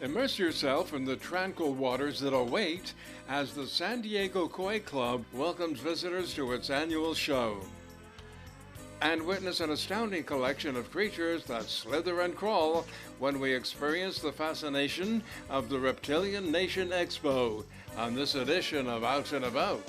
Immerse yourself in the tranquil waters that await as the San Diego Koi Club welcomes visitors to its annual show. And witness an astounding collection of creatures that slither and crawl when we experience the fascination of the Reptilian Nation Expo on this edition of Out and About.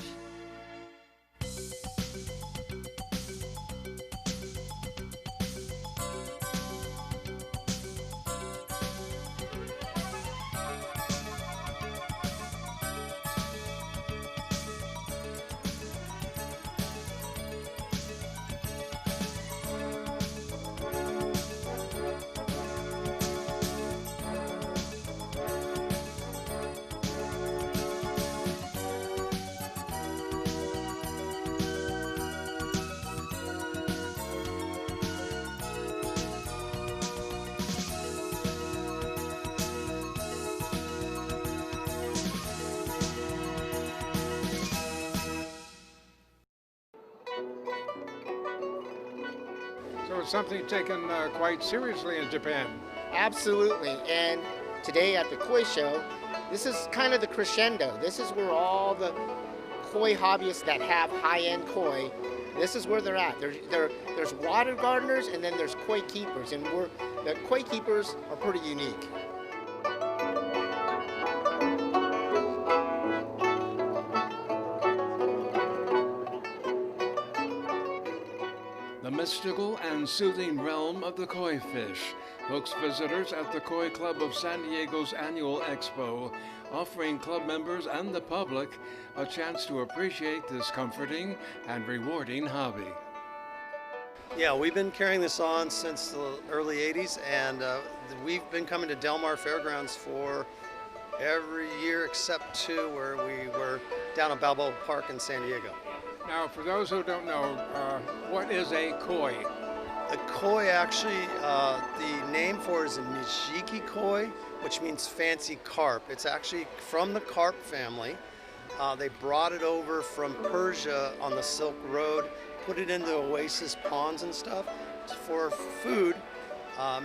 So it's something taken quite seriously in Japan. Absolutely. And today at the Koi Show, this is kind of the crescendo. This is where all the koi hobbyists that have high-end koi, this is where they're at. There's water gardeners and then there's koi keepers. And the koi keepers are pretty unique. The mystical and soothing realm of the koi fish hooks visitors at the Koi Club of San Diego's annual expo, offering club members and the public a chance to appreciate this comforting and rewarding hobby. Yeah, we've been carrying this on since the early 80s, and we've been coming to Del Mar Fairgrounds for every year except two, where we were down at Balboa Park in San Diego. Now, for those who don't know, what is a koi? The koi, actually, the name for it is a Nishiki koi, which means fancy carp. It's actually from the carp family. They brought it over from Persia on the Silk Road, put it into oasis ponds and stuff for food,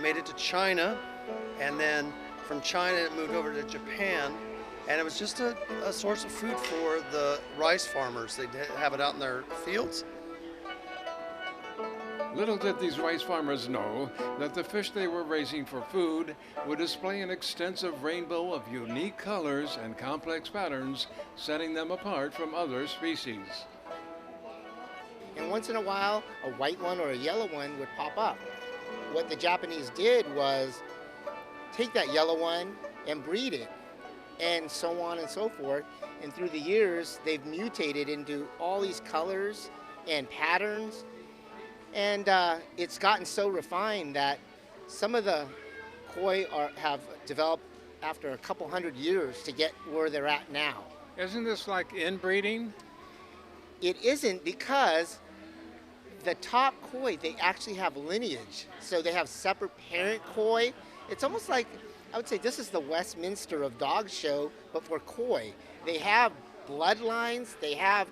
made it to China, and then from China it moved over to Japan. And it was just a source of food for the rice farmers. They'd have it out in their fields. Little did these rice farmers know that the fish they were raising for food would display an extensive rainbow of unique colors and complex patterns, setting them apart from other species. And once in a while, a white one or a yellow one would pop up. What the Japanese did was take that yellow one and breed it, and so on and so forth. And through the years, they've mutated into all these colors and patterns. And it's gotten so refined that some of the koi have developed after a couple hundred years to get where they're at now. Isn't this like inbreeding? It isn't, because the top koi, they actually have lineage. So they have separate parent koi. It's almost like, I would say this is the Westminster of dog show, but for koi. They have bloodlines, they have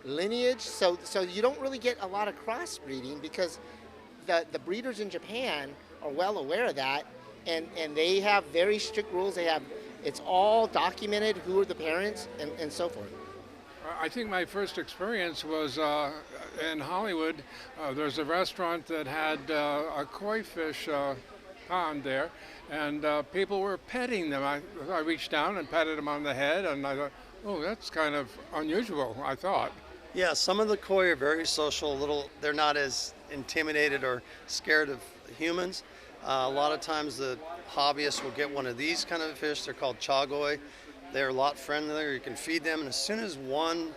lineage, so you don't really get a lot of crossbreeding, because the breeders in Japan are well aware of that, and they have very strict rules. It's all documented, who are the parents, and so forth. I think my first experience was in Hollywood. There's a restaurant that had a koi fish pond there, and people were petting them. I reached down and patted them on the head, and I thought, oh, that's kind of unusual, I thought. Yeah, some of the koi are very social, they're not as intimidated or scared of humans. A lot of times the hobbyists will get one of these kind of fish. They're called chagoi. They're a lot friendlier. You can feed them, and as soon as one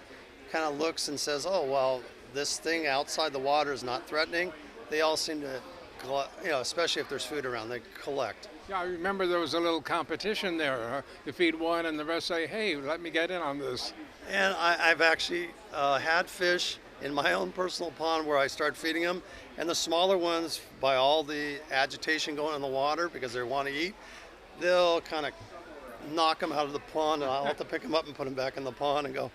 kind of looks and says, oh, well, this thing outside the water is not threatening, they all seem to, especially if there's food around, they collect. Yeah, I remember there was a little competition there. You feed one and the rest say, hey, let me get in on this. And I've actually had fish in my own personal pond where I start feeding them, and the smaller ones, by all the agitation going in the water because they want to eat, they'll kind of knock them out of the pond, and I'll have to pick them up and put them back in the pond and go.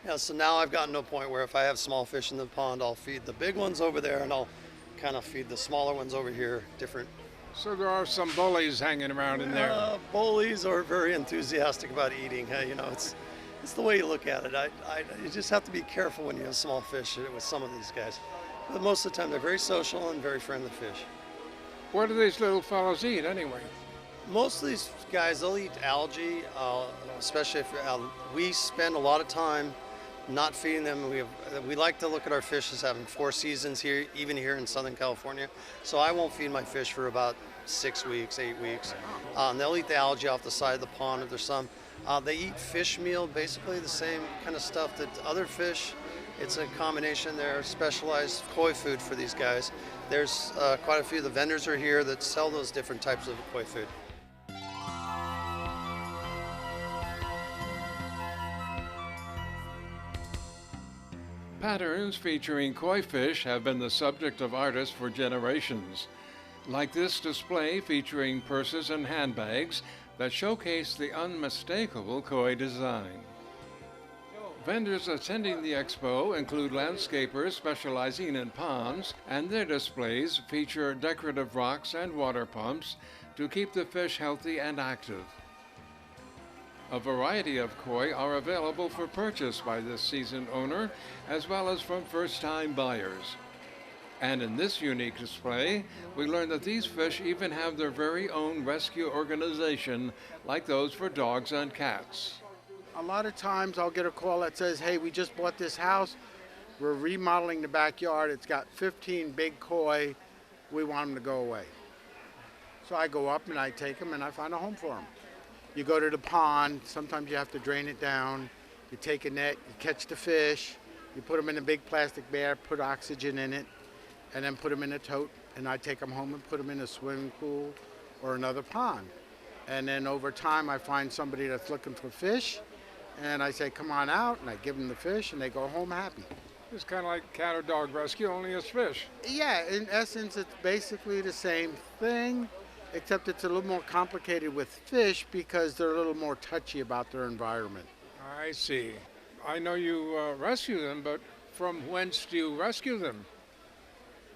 Yeah, so now I've gotten to a point where if I have small fish in the pond, I'll feed the big ones over there, and I'll kind of feed the smaller ones over here different So there are some bullies hanging around in there. Bullies are very enthusiastic about eating. It's the way you look at it. You just have to be careful when you have small fish with some of these guys. But most of the time, they're very social and very friendly fish. What do these little fellows eat anyway? Most of these guys, they'll eat algae, especially if we spend a lot of time not feeding them. We like to look at our fish as having 4 seasons here, even here in Southern California. So I won't feed my fish for about 6 weeks, 8 weeks. They'll eat the algae off the side of the pond if there's some. They eat fish meal, basically the same kind of stuff that other fish. It's a combination. They're specialized koi food for these guys. There's quite a few of the vendors are here that sell those different types of koi food. Patterns featuring koi fish have been the subject of artists for generations, like this display featuring purses and handbags that showcase the unmistakable koi design. Vendors attending the expo include landscapers specializing in ponds, and their displays feature decorative rocks and water pumps to keep the fish healthy and active. A variety of koi are available for purchase by this seasoned owner, as well as from first-time buyers. And in this unique display, we learn that these fish even have their very own rescue organization, like those for dogs and cats. A lot of times I'll get a call that says, hey, we just bought this house. We're remodeling the backyard. It's got 15 big koi. We want them to go away. So I go up and I take them and I find a home for them. You go to the pond. Sometimes you have to drain it down. You take a net, you catch the fish. You put them in a big plastic bag, put oxygen in it, and then put them in a tote. And I take them home and put them in a swimming pool or another pond. And then over time, I find somebody that's looking for fish. And I say, come on out, and I give them the fish, and they go home happy. It's kind of like cat or dog rescue, only it's fish. Yeah, in essence, it's basically the same thing, except it's a little more complicated with fish because they're a little more touchy about their environment. I see. I know you rescue them, but from whence do you rescue them?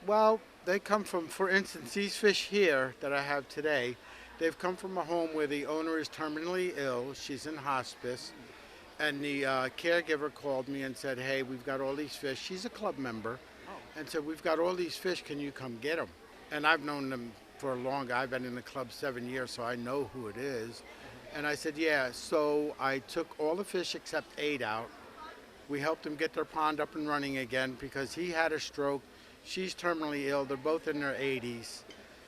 Well, they come from, for instance, these fish here that I have today, they've come from a home where the owner is terminally ill. She's in hospice. And the caregiver called me and said, hey, we've got all these fish. She's a club member. And said, we've got all these fish. Can you come get them? And I've known them for long. I've been in the club 7 years, so I know who it is. And I said, yeah. So I took all the fish except 8 out. We helped them get their pond up and running again because he had a stroke. She's terminally ill. They're both in their 80s.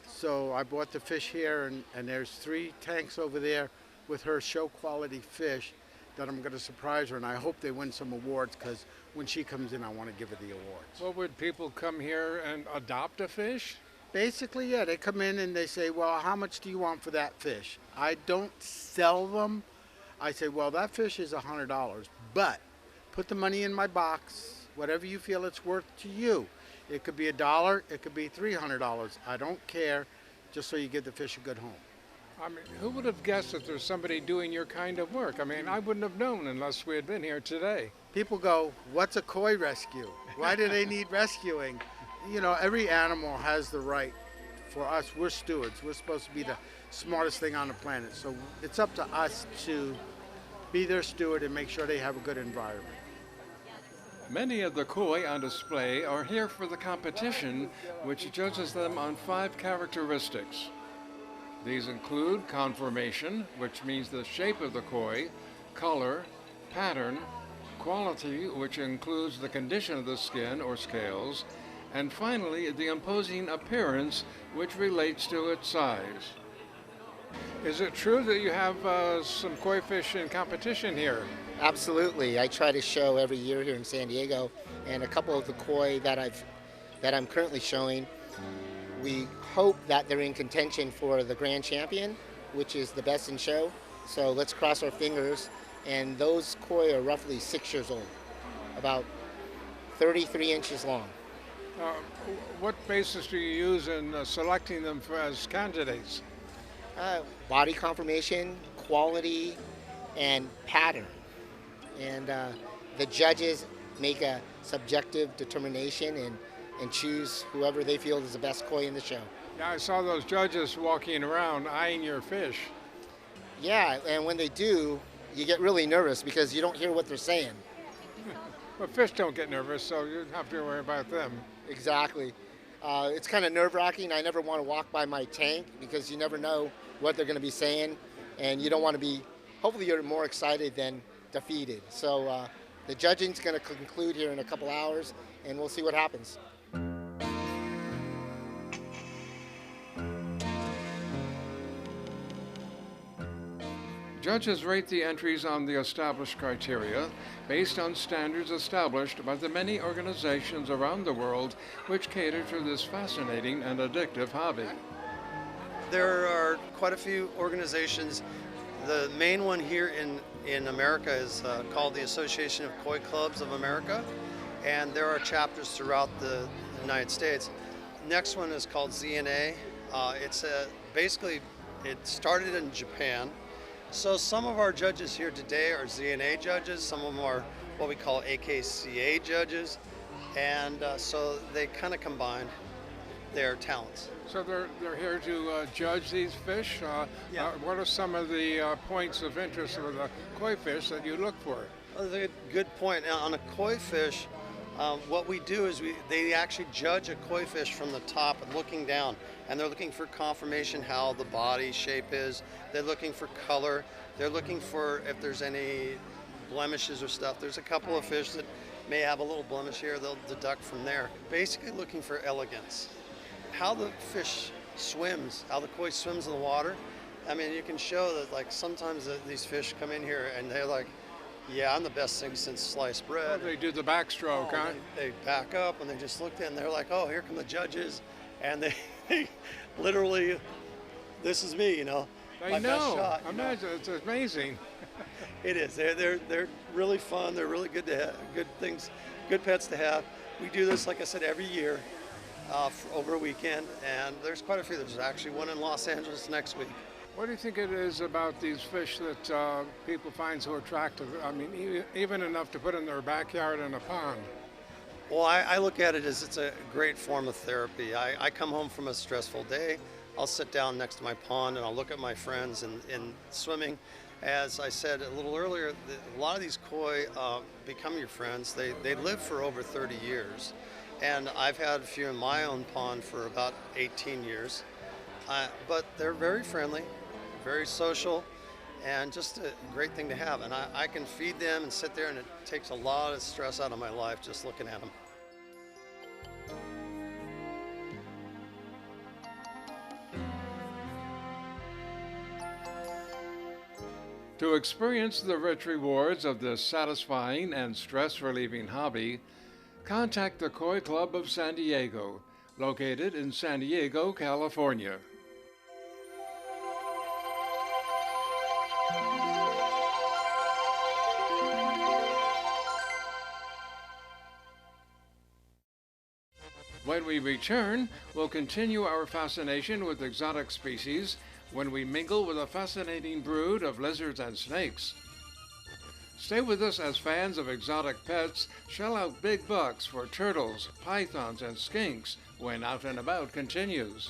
So I bought the fish here, and there's 3 tanks over there with her show quality fish that I'm going to surprise her, and I hope they win some awards because when she comes in, I want to give her the awards. Well, would people come here and adopt a fish? Basically, yeah, they come in and they say, well, how much do you want for that fish? I don't sell them. I say, well, that fish is $100, but put the money in my box, whatever you feel it's worth to you. It could be $1, it could be $300. I don't care, just so you give the fish a good home. I mean, who would have guessed that there's somebody doing your kind of work? I mean, I wouldn't have known unless we had been here today. People go, what's a koi rescue? Why do they need rescuing? You know, every animal has the right. For us, we're stewards. We're supposed to be the smartest thing on the planet. So it's up to us to be their steward and make sure they have a good environment. Many of the koi on display are here for the competition, which judges them on 5 characteristics. These include conformation, which means the shape of the koi, color, pattern, quality, which includes the condition of the skin or scales, and finally the imposing appearance, which relates to its size. Is it true that you have some koi fish in competition here? Absolutely. I try to show every year here in San Diego, and a couple of the koi that I'm currently showing, we hope that they're in contention for the grand champion, which is the best in show. So let's cross our fingers. And those koi are roughly 6 years old, about 33 inches long. What basis do you use in selecting them as candidates? Body conformation, quality, and pattern. And the judges make a subjective determination and choose whoever they feel is the best koi in the show. Yeah, I saw those judges walking around eyeing your fish. Yeah, and when they do, you get really nervous because you don't hear what they're saying. But fish don't get nervous, so you don't have to worry about them. Exactly. It's kind of nerve-wracking. I never want to walk by my tank because you never know what they're going to be saying, and you don't want to be. Hopefully, you're more excited than defeated. So the judging's going to conclude here in a couple hours, and we'll see what happens. Judges rate the entries on the established criteria based on standards established by the many organizations around the world which cater to this fascinating and addictive hobby. There are quite a few organizations. The main one here in America is called the Association of Koi Clubs of America, and there are chapters throughout the United States. Next one is called ZNA. Basically, it started in Japan. So some of our judges here today are ZNA judges, some of them are what we call AKCA judges, and so they kind of combine their talents. So they're here to judge these fish. Yeah. What are some of the points of interest with the koi fish that you look for? Well, that's a good point. Now, on a koi fish, what we do is they actually judge a koi fish from the top and looking down, and they're looking for confirmation how the body shape is. They're looking for color. They're looking for if there's any blemishes or stuff. There's a couple of fish that may have a little blemish here. They'll deduct from there. Basically looking for elegance. How the fish swims, how the koi swims in the water. I mean, you can show that like sometimes these fish come in here and they're like, yeah, I'm the best thing since sliced bread. They do the backstroke, huh? They back up and they just looked in and they're like, oh, here come the judges. And they literally, this is me, you know. I my best know. shot, you know. Imagine, it's amazing. It is. They're really fun. They're really good to have, good things, good pets to have. We do this, like I said, every year for over a weekend, and there's quite a few. There's actually one in Los Angeles next week. What do you think it is about these fish that people find so attractive? I mean, even enough to put in their backyard in a pond. Well, I look at it as it's a great form of therapy. I come home from a stressful day. I'll sit down next to my pond and I'll look at my friends in swimming. As I said a little earlier, a lot of these koi become your friends. They live for over 30 years. And I've had a few in my own pond for about 18 years. But they're very friendly, very social, and just a great thing to have. And I can feed them and sit there, and it takes a lot of stress out of my life just looking at them. To experience the rich rewards of this satisfying and stress-relieving hobby, contact the Koi Club of San Diego, located in San Diego, California. When we return, we'll continue our fascination with exotic species when we mingle with a fascinating brood of lizards and snakes. Stay with us as fans of exotic pets shell out big bucks for turtles, pythons, and skinks when Out and About continues.